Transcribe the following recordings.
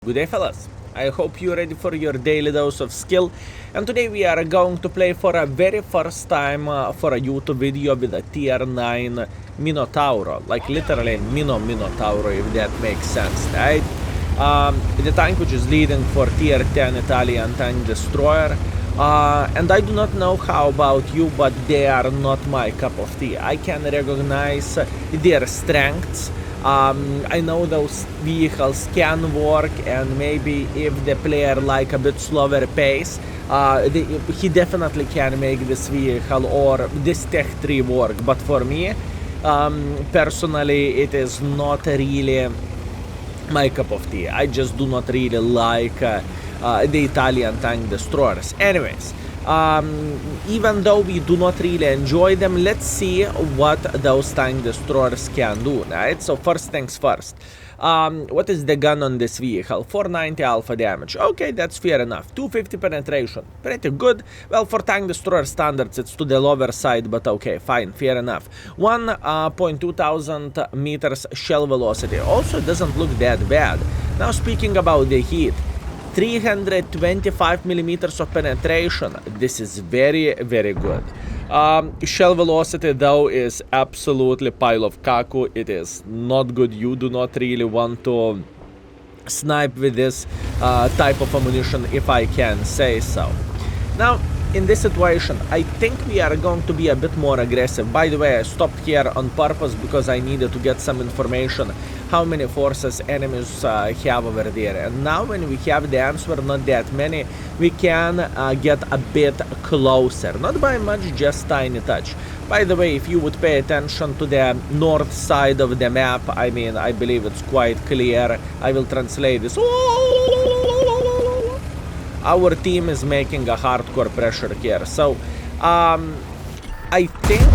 Good day, fellas. I hope you're ready for your daily dose of skill, and today we are going to play for a very first time for a YouTube video with a tier 9 Minotauro, like literally Minotauro, if that makes sense, right? The tank which is leading for tier 10 Italian tank destroyer, and I do not know how about you, but they are not my cup of tea. I can recognize their strengths. I know those vehicles can work, and maybe if the player like a bit slower pace, he definitely can make this vehicle or this tech tree work. But for me, personally, it is not really my cup of tea. I just do not really like the Italian tank destroyers. Anyways, even though we do not really enjoy them, let's see what those tank destroyers can do, right? So first things first, what is the gun on this vehicle? 490 alpha damage. Okay, that's fair enough. 250 penetration, pretty good. Well, for tank destroyer standards, it's to the lower side, but okay, fine, fair enough. 1.2000 meters shell velocity. Also doesn't look that bad. Now speaking about the heat, 325 millimeters of penetration. This is very, very good. Shell velocity though is absolutely pile of kaku. It is not good. You do not really want to snipe with this type of ammunition, if I can say so. Now, in this situation, I think we are going to be a bit more aggressive. By the way, I stopped here on purpose because I needed to get some information how many forces enemies have over there. And now when we have the answer, not that many, we can get a bit closer. Not by much, just tiny touch. By the way, if you would pay attention to the north side of the map, I mean, I believe it's quite clear. I will translate this. Our team is making a hardcore pressure here. So, I think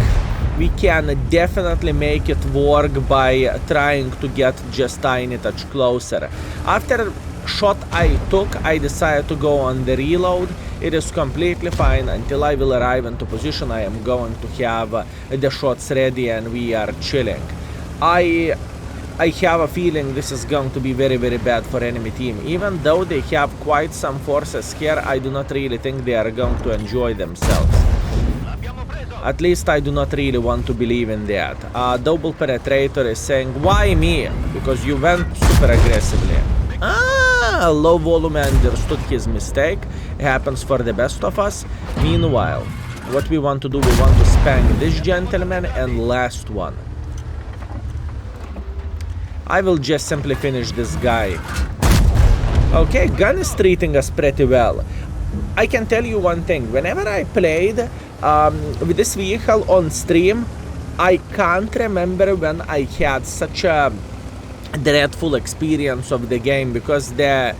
we can definitely make it work by trying to get just tiny touch closer. After shot I took, I decided to go on the reload. It is completely fine. Until I will arrive into position, I am going to have the shots ready and we are chilling. I have a feeling this is going to be very, very bad for enemy team. Even though they have quite some forces here, I do not really think they are going to enjoy themselves. At least I do not really want to believe in that. Double penetrator is saying, why me? Because you went super aggressively. Low volume understood his mistake. It happens for the best of us. Meanwhile, what we want to do, we want to spank this gentleman and last one. I will just simply finish this guy. Okay, gun is treating us pretty well. I can tell you one thing. Whenever I played with this vehicle on stream, I can't remember when I had such a dreadful experience of the game, because the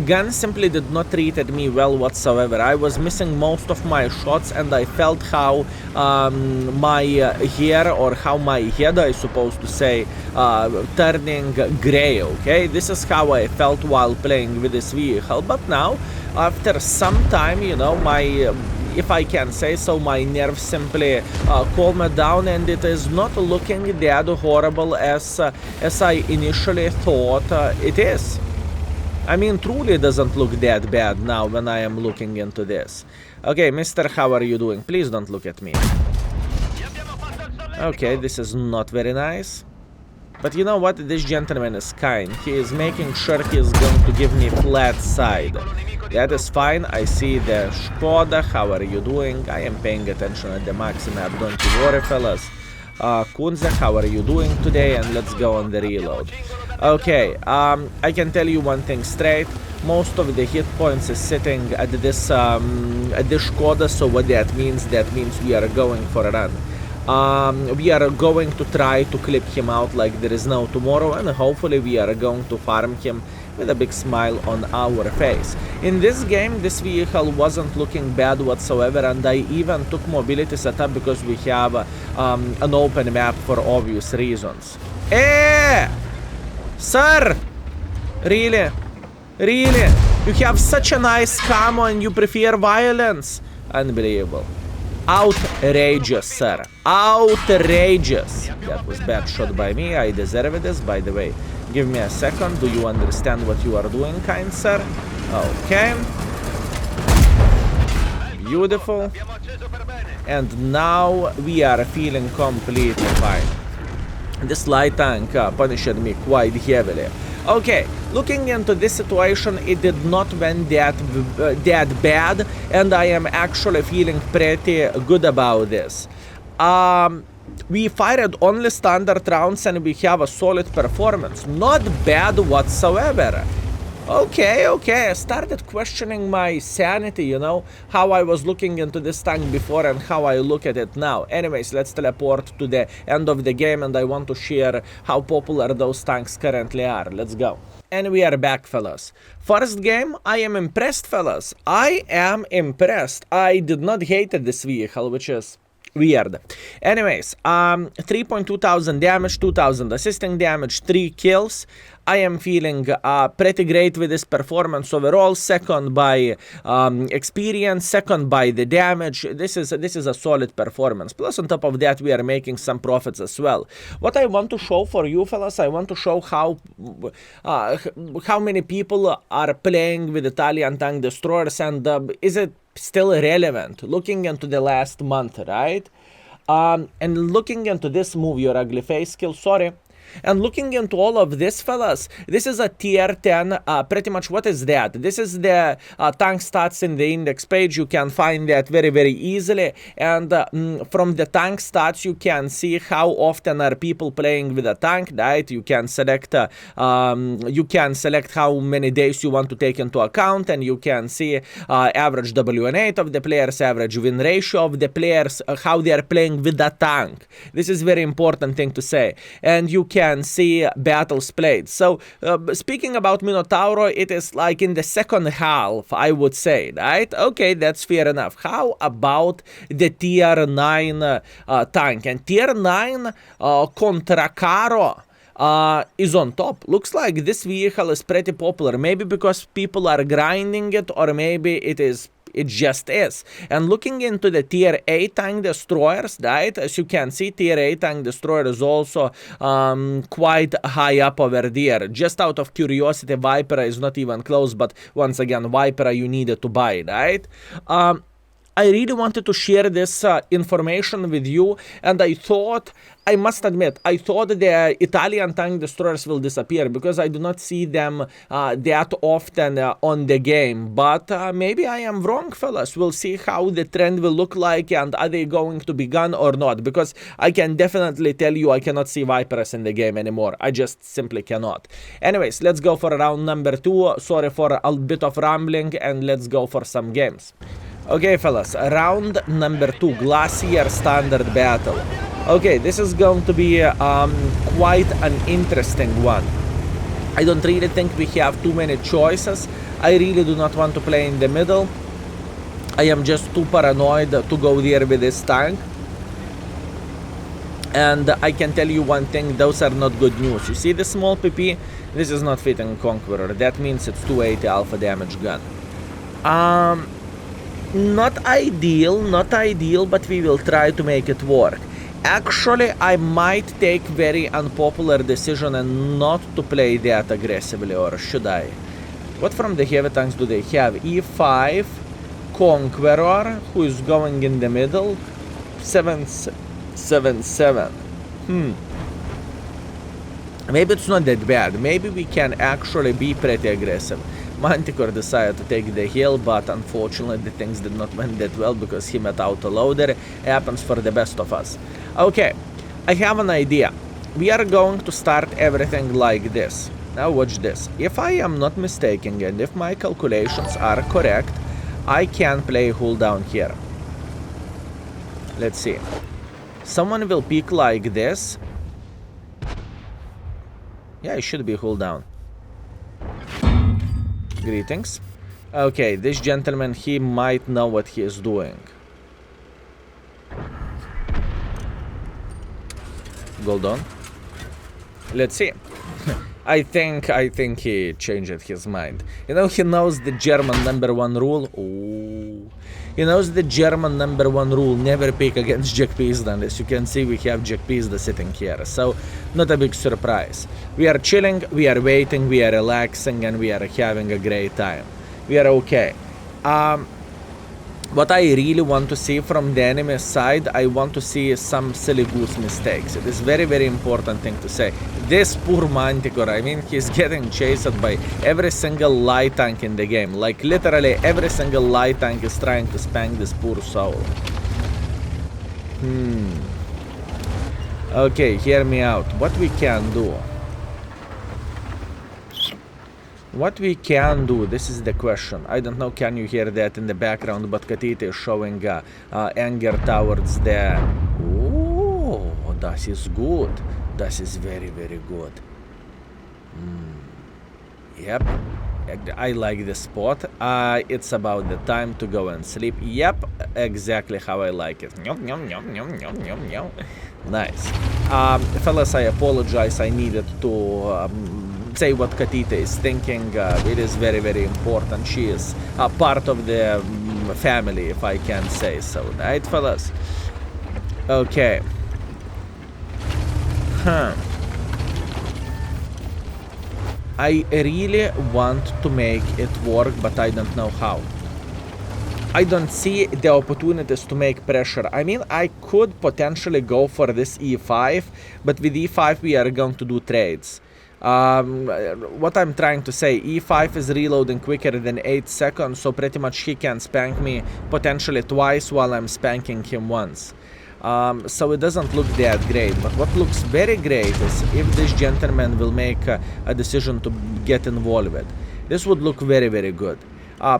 gun simply did not treat me well whatsoever. I was missing most of my shots, and I felt how my hair, or how my head, I supposed to say, turning gray. Okay, this is how I felt while playing with this vehicle. But now, after some time, you know, my if I can say so, my nerves simply calmed down, and it is not looking that horrible as I initially thought it is. I mean, truly it doesn't look that bad now when I am looking into this. Okay, mister, how are you doing? Please don't look at me. Okay, this is not very nice. But you know what? This gentleman is kind. He is making sure he is going to give me flat side. That is fine. I see the Skoda. How are you doing? I am paying attention at the maxi map. Don't you worry, fellas. Kunze, how are you doing today? And let's go on the reload. Okay, I can tell you one thing straight. Most of the hit points is sitting at this Skoda. So what that means we are going for a run. We are going to try to clip him out like there is no tomorrow, and hopefully we are going to farm him with a big smile on our face. In this game, this vehicle wasn't looking bad whatsoever, and I even took mobility setup because we have an open map for obvious reasons. Sir! Really? Really? You have such a nice camo and you prefer violence? Unbelievable. Outrageous, sir. Outrageous. That was bad shot by me. I deserve this. By the way, Give me a second. Do you understand what you are doing, kind sir? Okay. Beautiful. And now we are feeling completely fine. This light tank punished me quite heavily. Okay, looking into this situation, it did not went that bad, and I am actually feeling pretty good about this. We fired only standard rounds and we have a solid performance. Not bad whatsoever. Okay, I started questioning my sanity, you know, how I was looking into this tank before and how I look at it now. Anyways, let's teleport to the end of the game, and I want to share how popular those tanks currently are. Let's go. And we are back, fellas. First game, I am impressed, fellas. I am impressed. I did not hate this vehicle, which is weird. Anyways, 3.2 thousand damage, 2,000 assisting damage, 3 kills. I am feeling pretty great with this performance overall. Second by experience, second by the damage. This is a solid performance. Plus, on top of that, we are making some profits as well. What I want to show for you, fellas, I want to show how many people are playing with Italian tank destroyers, and is it still relevant? Looking into the last month, right? And looking into this move, your ugly face kill, sorry. And looking into all of this, fellas, this is a tier 10, pretty much what is that? This is the tank stats in the index page. You can find that very, very easily. And from the tank stats, you can see how often are people playing with a tank, right? You can select how many days you want to take into account, and you can see average WN8 of the players, average win ratio of the players, how they are playing with the tank. This is very important thing to say. And you can see battles played. So speaking about Minotauro, it is like in the second half, I would say, right? Okay, that's fair enough. How about the tier 9 tank? And tier 9 Controcarro is on top. Looks like this vehicle is pretty popular. Maybe because people are grinding it, or maybe it just is. And looking into the tier 8 tank destroyers, right, as you can see, tier 8 tank destroyer is also quite high up over there. Just out of curiosity, Vipera is not even close, but once again, Vipera you needed to buy, right? I really wanted to share this information with you, and I must admit, I thought the Italian tank destroyers will disappear because I do not see them that often on the game. But maybe I am wrong, fellas. We'll see how the trend will look like, and are they going to be gone or not? Because I can definitely tell you I cannot see Vipers in the game anymore. I just simply cannot. Anyways, let's go for round number 2. Sorry for a bit of rambling, and let's go for some games. Okay, fellas, round number 2, Glacier Standard Battle. Okay, this is going to be quite an interesting one. I don't really think we have too many choices. I really do not want to play in the middle. I am just too paranoid to go there with this tank. And I can tell you one thing, those are not good news. You see the small PP? This is not fitting Conqueror. That means it's 280 alpha damage gun. Not ideal, but we will try to make it work. Actually, I might take very unpopular decision and not to play that aggressively, or should I? What from the heavy tanks do they have? E5, Conqueror, who is going in the middle, 777. Maybe it's not that bad. Maybe we can actually be pretty aggressive. Manticore decided to take the hill, but unfortunately the things did not went that well because he met autoloader. Happens for the best of us. Okay, I have an idea. We are going to start everything like this. Now watch this. If I am not mistaken and if my calculations are correct, I can play hold down here. Let's see. Someone will peek like this. Yeah, it should be hold down. Greetings. Okay, this gentleman, he might know what he is doing. Gold on. Let's see. I think he changed his mind. You know, he knows the German #1 rule. Ooh. He knows the German #1 rule, never pick against Jack Pizda. As you can see, we have Jack Pizda sitting here, so not a big surprise. We are chilling, we are waiting, we are relaxing, and we are having a great time. We are okay. What I really want to see from the enemy side, I want to see some silly goose mistakes. It is very, very important thing to say. This poor Manticore, I mean, he's getting chased by every single light tank in the game. Like, literally, every single light tank is trying to spank this poor soul. Okay, hear me out. What we can do? What we can do, this is the question. I don't know, can you hear that in the background, but Katita is showing anger towards the... Oh, that is good. That is very, very good. Yep, I like the spot. It's about the time to go and sleep. Yep, exactly how I like it. Nice. Fellas, I apologize. I needed to... say what Katita is thinking. It is very, very important. She is a part of the family, if I can say so. Right, fellas? Okay. I really want to make it work, but I don't know how. I don't see the opportunities to make pressure. I mean, I could potentially go for this E5, but with E5 we are going to do trades. What I'm trying to say, E5 is reloading quicker than 8 seconds, so pretty much he can spank me potentially twice while I'm spanking him once. So it doesn't look that great, but what looks very great is if this gentleman will make a decision to get involved. This would look very, very good.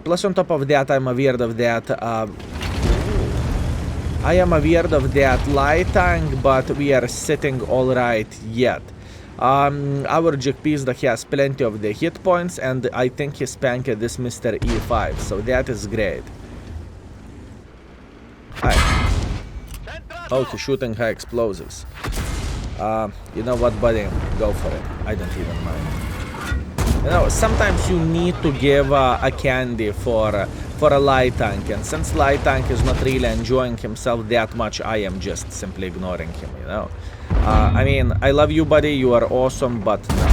Plus on top of that, I'm aware of that I am aware of that light tank, but we are sitting alright yet. Our Jack Pizda has plenty of the hit points, and I think he spanked this Mr. E5, so that is great. Hi. Oh, he's shooting high explosives. You know what, buddy? Go for it. I don't even mind. You know, sometimes you need to give a candy for a light tank, and since light tank is not really enjoying himself that much, I am just simply ignoring him, you know. I mean, I love you, buddy, you are awesome, but no.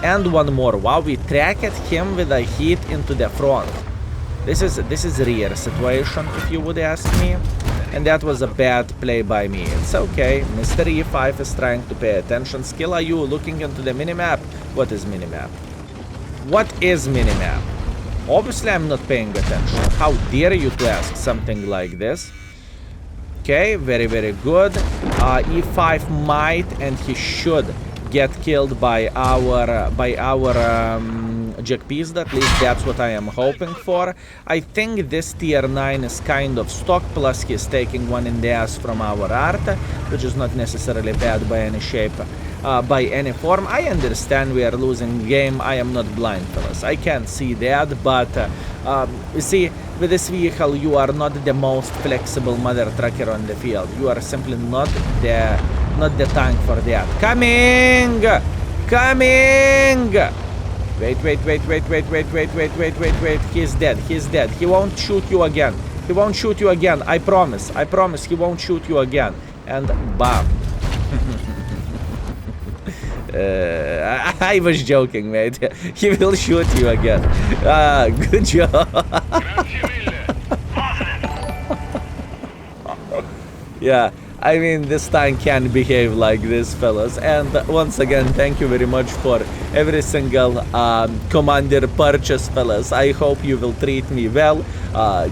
And one more. Wow, we tracked him with a hit into the front. This is a rare situation, if you would ask me. And that was a bad play by me. It's okay. Mr. E5 is trying to pay attention. Skill, are you looking into the minimap? What is minimap? What is minimap? Obviously, I'm not paying attention. How dare you to ask something like this? Okay, very, very good. E5 might and he should get killed by our Jack Pizda. At least that's what I am hoping for. I think this tier 9 is kind of stock, plus he's taking one in the ass from our art, which is not necessarily bad by any shape, by any form. I understand we are losing game. I am not blind, fellas. I can see that, but you see, with this vehicle, you are not the most flexible mother trucker on the field. You are simply not the tank for that. Coming! Coming! Wait. He's dead. He won't shoot you again. He won't shoot you again. I promise he won't shoot you again. And bam. I was joking, mate. He will shoot you again. Good job. Yeah, I mean, this tank can behave like this, fellas. And once again, thank you very much for every single commander purchase, fellas. I hope you will treat me well.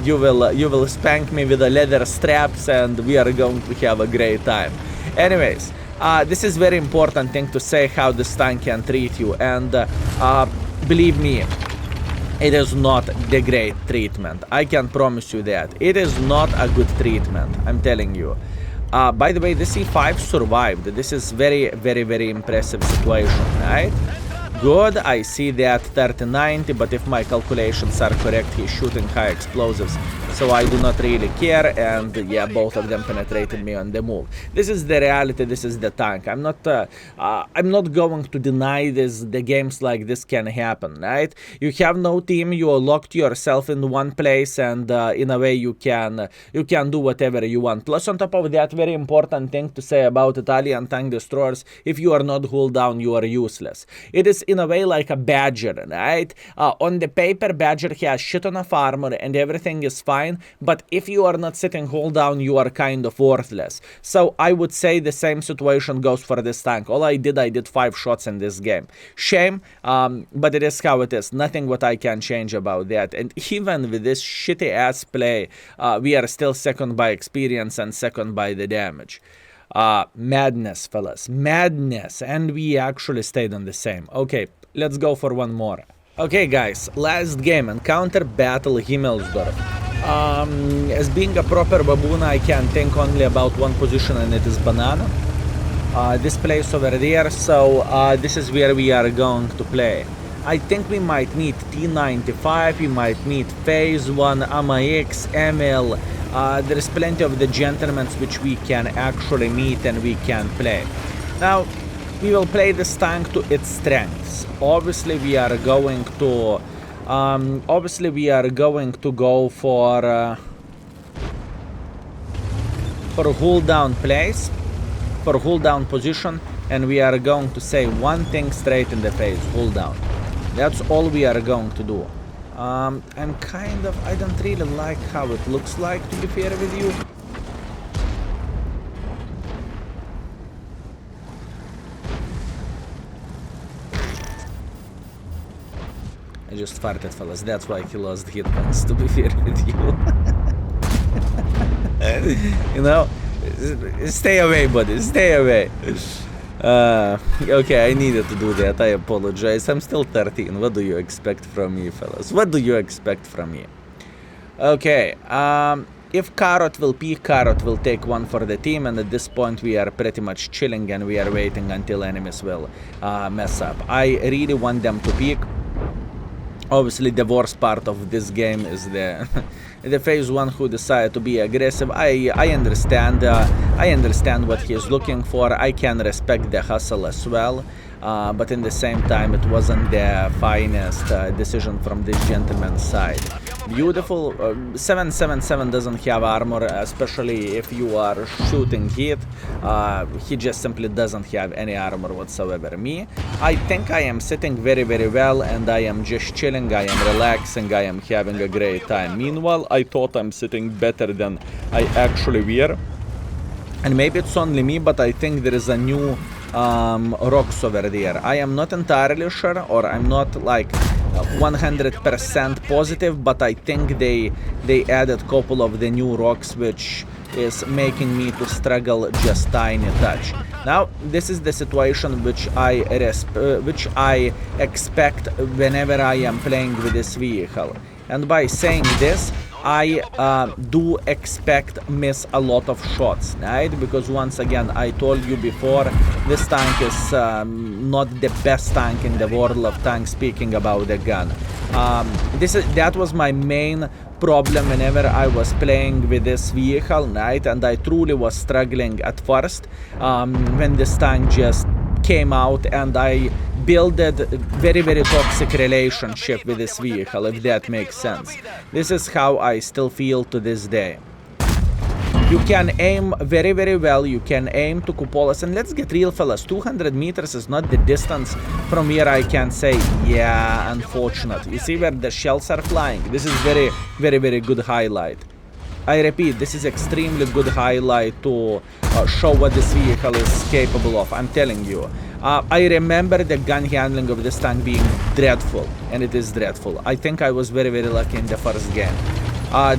You will spank me with the leather straps, and we are going to have a great time. Anyways, this is very important thing to say, how this tank can treat you, and believe me, it is not the great treatment. I can promise you that. It is not a good treatment, I'm telling you. By the way, this E5 survived. This is very, very, very impressive situation, right? good. I see that 30-90, but if my calculations are correct, he's shooting high explosives, so I do not really care, and yeah, both of them penetrated me on the move. This is the reality, this is the tank. I'm not going to deny this. The games like this can happen, right? You have no team, you are locked yourself in one place, and in a way you can do whatever you want. Plus, on top of that, very important thing to say about Italian tank destroyers: if you are not hull down, you are useless. It is in a way like a Badger, right? On the paper, Badger has shit on of armor and everything is fine, but if you are not sitting hull down, you are kind of worthless. So I would say the same situation goes for this tank. All I did 5 shots in this game. Shame, but it is how it is. Nothing what I can change about that. And even with this shitty ass play, we are still second by experience and second by the damage. Madness, fellas, madness. And we actually stayed on the same. Okay, let's go for one more. Okay, guys, last game, Encounter Battle Himmelsdorf. As being a proper baboon, I can think only about one position, and it is banana. This place over there, so this is where we are going to play. I think we might need T95, we might need Phase 1, AMAX, ML. There's plenty of the gentlemen which we can actually meet and we can play. Now, we will play this tank to its strengths. Obviously, we are going to go for hull down place, for hull down position, and we are going to say one thing straight in the face: hull down. That's all we are going to do. I don't really like how it looks like, to be fair with you. I just farted, fellas. That's why he lost hit points, to be fair with you. You know, stay away, buddy. Stay away. Okay, I needed to do that. I apologize. I'm still 13. What do you expect from me, fellas? What do you expect from me? Okay, if Carrot will peek, Carrot will take one for the team, and at this point we are pretty much chilling and we are waiting until enemies will mess up. I really want them to peek. Obviously, the worst part of this game is the phase 1 who decided to be aggressive. I understand what he is looking for. I can respect the hustle as well, but in the same time, it wasn't the finest decision from this gentleman's side. Beautiful. 777 doesn't have armor, especially if you are shooting hit. He just simply doesn't have any armor whatsoever. Me, I think I am sitting very, very well, and I am just chilling, I am relaxing, I am having a great time. Meanwhile, I thought I'm sitting better than I actually were. And maybe it's only me, but I think there is a new rocks over there. I am not entirely sure, or I'm not like 100% positive, but I think they added a couple of the new rocks, which is making me to struggle just tiny touch. Now, this is the situation which I expect whenever I am playing with this vehicle. And by saying this, I do expect miss a lot of shots, right? Because once again, I told you before, this tank is not the best tank in the world of tanks, speaking about the gun. That was my main problem whenever I was playing with this vehicle, right? And I truly was struggling at first when this tank just came out, and I built a very, very toxic relationship with this vehicle, if that makes sense. This is how I still feel to this day. You can aim very, very well, you can aim to cupolas, and let's get real, fellas, 200 meters is not the distance from where I can say, yeah, unfortunate. You see where the shells are flying? This is very, very, very good highlight. I repeat, this is extremely good highlight to show what this vehicle is capable of, I'm telling you. I remember the gun handling of this tank being dreadful, and it is dreadful. I think I was very, very lucky in the first game.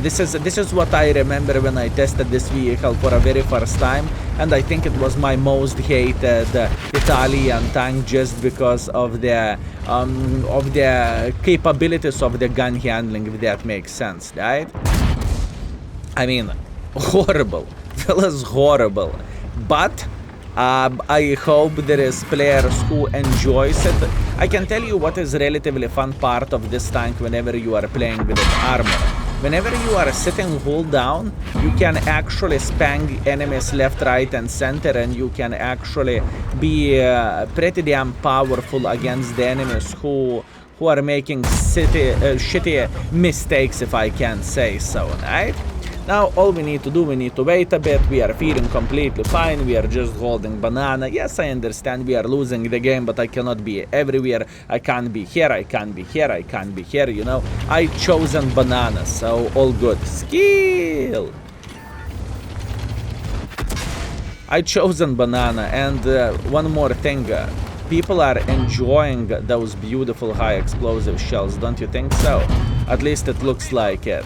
This is what I remember when I tested this vehicle for a very first time, and I think it was my most hated Italian tank just because of the capabilities of the gun handling, if that makes sense, right? I mean, horrible. Fellas, horrible. But I hope there is players who enjoys it. I can tell you what is relatively fun part of this tank whenever you are playing with its armor. Whenever you are sitting hold down, you can actually spam enemies left, right, and center, and you can actually be pretty damn powerful against the enemies who are making shitty mistakes, if I can say so, right? Now, all we need to do, we need to wait a bit. We are feeling completely fine. We are just holding banana. Yes, I understand we are losing the game, but I cannot be everywhere. I can't be here. I can't be here. I can't be here, you know. I chosen banana, so all good. Skill! I chosen banana, and one more thing. People are enjoying those beautiful high explosive shells, don't you think so? At least it looks like it.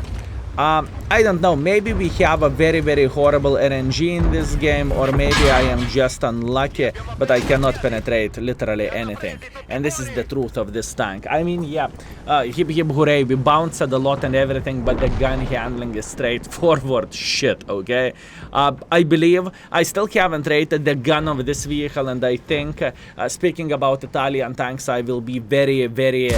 I don't know, maybe we have a very, very horrible RNG in this game, or maybe I am just unlucky, but I cannot penetrate literally anything. And this is the truth of this tank. I mean, yeah, hip hip hooray, we bounced a lot and everything, but the gun handling is straightforward shit, okay? I believe I still haven't rated the gun of this vehicle, and I think, speaking about Italian tanks, I will be very, very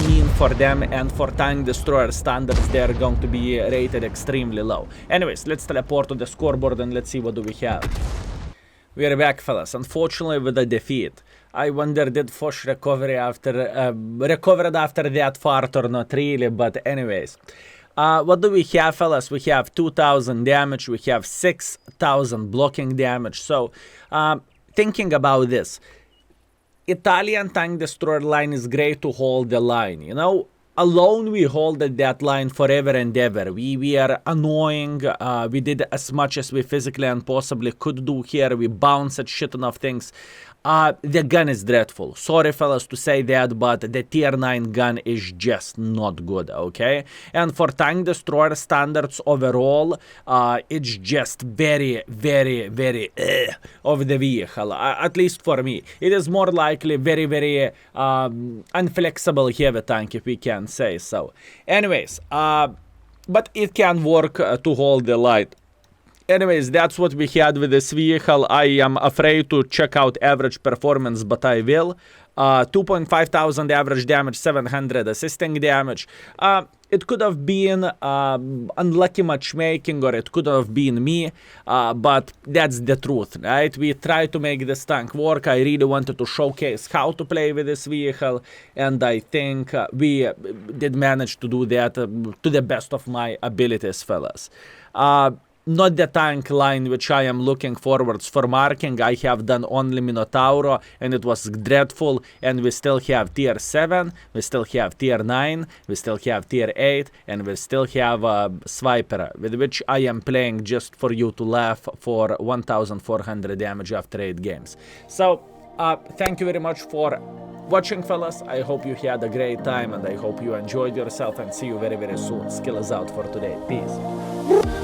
mean for them, and for tank destroyer standards, they're going to be rated extremely low. Anyways, let's teleport to the scoreboard and let's see what do we have. We are back, fellas, unfortunately with a defeat. I wonder did Fosh recovered after that fart or not really, but anyways. What do we have, fellas? We have 2,000 damage, we have 6,000 blocking damage. So, thinking about this, Italian tank destroyer line is great to hold the line, you know? Alone we hold that line forever and ever. We are annoying. We did as much as we physically and possibly could do here. We bounce at shit ton of things. The gun is dreadful. Sorry, fellas, to say that, but the tier 9 gun is just not good, okay? And for tank destroyer standards overall, it's just very, very, very of the vehicle, at least for me. It is more likely very, very unflexible heavy tank, if we can say so. Anyways, but it can work to hold the light. Anyways, that's what we had with this vehicle. I am afraid to check out average performance, but I will. 2.5 thousand average damage, 700 assisting damage. It could have been unlucky matchmaking, or it could have been me, but that's the truth, right? We tried to make this tank work. I really wanted to showcase how to play with this vehicle, and I think we did manage to do that to the best of my abilities, fellas. Not the tank line which I am looking forwards for marking. I have done only Minotauro, and it was dreadful. And we still have tier 7, we still have tier 9, we still have tier 8, and we still have Swiper, with which I am playing just for you to laugh for 1,400 damage after 8 games. So, thank you very much for watching, fellas. I hope you had a great time, and I hope you enjoyed yourself, and see you very, very soon. Skill is out for today. Peace.